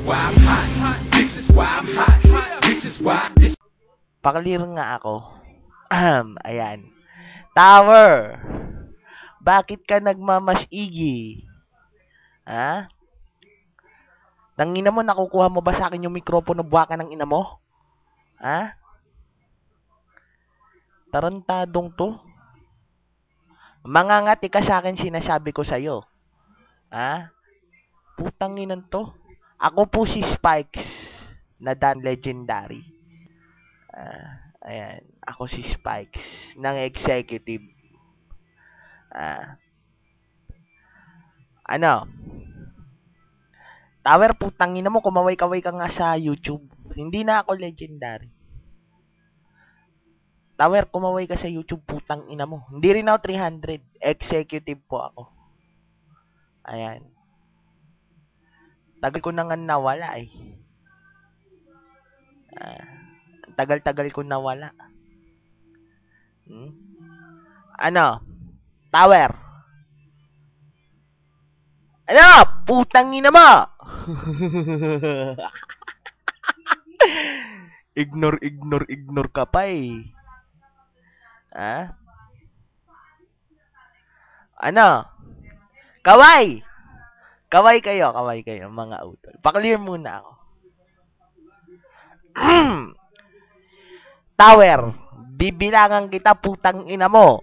why I'm hot. This is why I'm hot. This is why. Paklir nga ako. Ayan. Tower. Bakit ka nagmamasigi? Ha? Tangina mo, nakukuha mo ba sa akin yung mikropono, buwaka ng ina mo? Ha? Tarantadong to. Mangangati ka sa akin, sinasabi ko sa'yo. Ha? Putang inan to. Ako po si Spikes na Dan Legendary. Ayan. Ako si Spikes ng executive. Ano? Tower, putang ina mo, kumaway-kaway ka nga sa YouTube. Hindi na ako legendary. Tower, kumaway ka sa YouTube, putang ina mo. Hindi rin ako 300. Executive po ako. Ayan. Tagal ko na nga nawala eh. Tagal-tagal ko nawala. Ano? Tower. Ano? Putang ina mo! Ignore ka pa eh. Ha? Ano? Kaway! Kaway kayo, mga utol. Paklear muna ako. Tower, bibilangan kita, putang ina mo.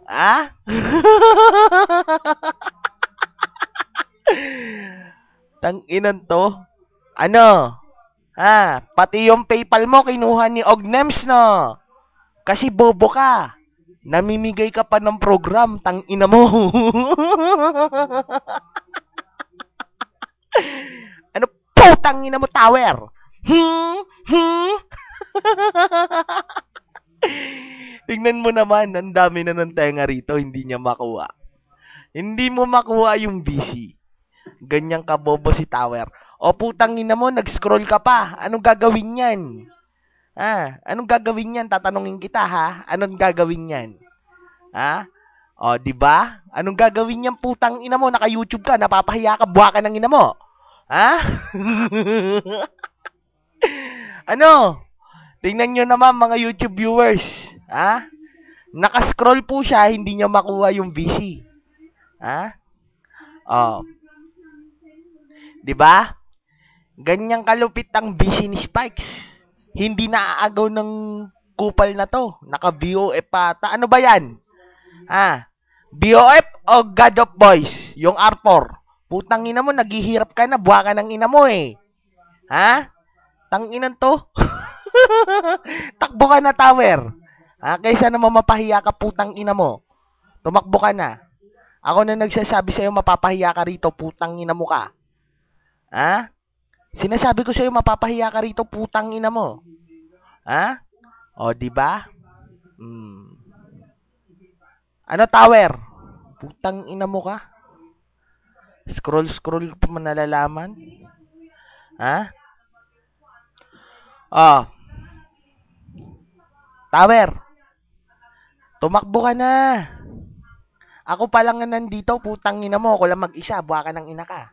Ha? Tanginan to. Ano? Ha? Pati yung PayPal mo kinuha ni Ognems, no? Kasi bobo ka. Namimigay ka pa ng program, tangina mo. Ano putang ina mo, Tower? Tingnan mo naman, ang dami na ng tenga rito, hindi niya makuha. Hindi mo makuha yung BC. Ganyang kabobo si Tower. O putang ina mo, nag-scroll ka pa. Anong gagawin yan? Anong gagawin yan? Tatanungin kita, ha? Anong gagawin yan? Ha? O, di ba? Anong gagawin yan, putang ina mo? Naka-YouTube ka, napapahiya ka, buha ka ng ina mo. Ha? Ano? Tingnan nyo naman, mga YouTube viewers. Ha? Naka-scroll po siya, hindi niya makuha yung VC. Ha? O. Di ba? Ganyang kalupit ang VC ni Spikes. Hindi naaagaw ng kupal na to. Naka-BOF pata. Ano ba yan? BOF o God of Boys? Yung R4. Putang ina mo, naghihirap ka na. Buha ka ng ina mo eh. Ha? Tanginan to. Takbo ka na, Tower. Kaysa naman mapahiya ka, putang ina mo. Tumakbo ka na. Ako na nagsasabi sa'yo, mapapahiya ka rito, putang ina mo ka. Ha? Sinasabi ko sa'yo, mapapahiya ka rito, putang ina mo. Ha? O, diba? Ano, Tower? Putang ina mo ka? Scroll pa man nalalaman? Ha? O. Tower. Tumakbo ka na. Ako pa lang nandito, putang ina mo. Ako lang mag-isa, buha ka ng ina ka.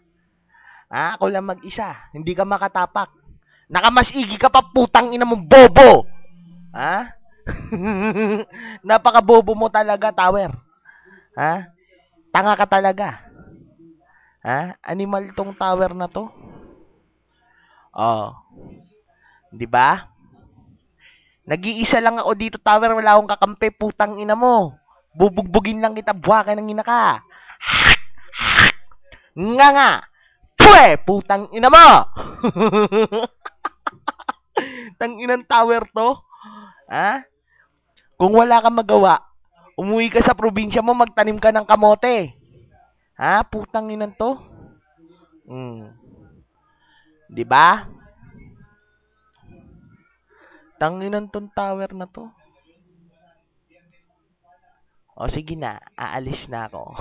Ako lang mag-isa. Hindi ka makatapak. Nakamasigi ka pa, putang ina mo, bobo! Ha? Napaka-bobo mo talaga, Tower. Ha? Tanga ka talaga. Ha? Animal tong Tower na to. Oh. 'Di ba? Nag-iisa lang ako dito, Tower, wala akong kakampi, putang ina mo. Bubugbugin lang kita, buha ka ng ina ka. Nga. Pwe, putang ina mo. Tanginang Tower to. Ha? Kung wala kang magawa, umuwi ka sa probinsya mo, magtanim ka ng kamote. Ha? Putang inan to. 'Di ba? Tanginan tong Tower na to. O sige na, aalis na ako.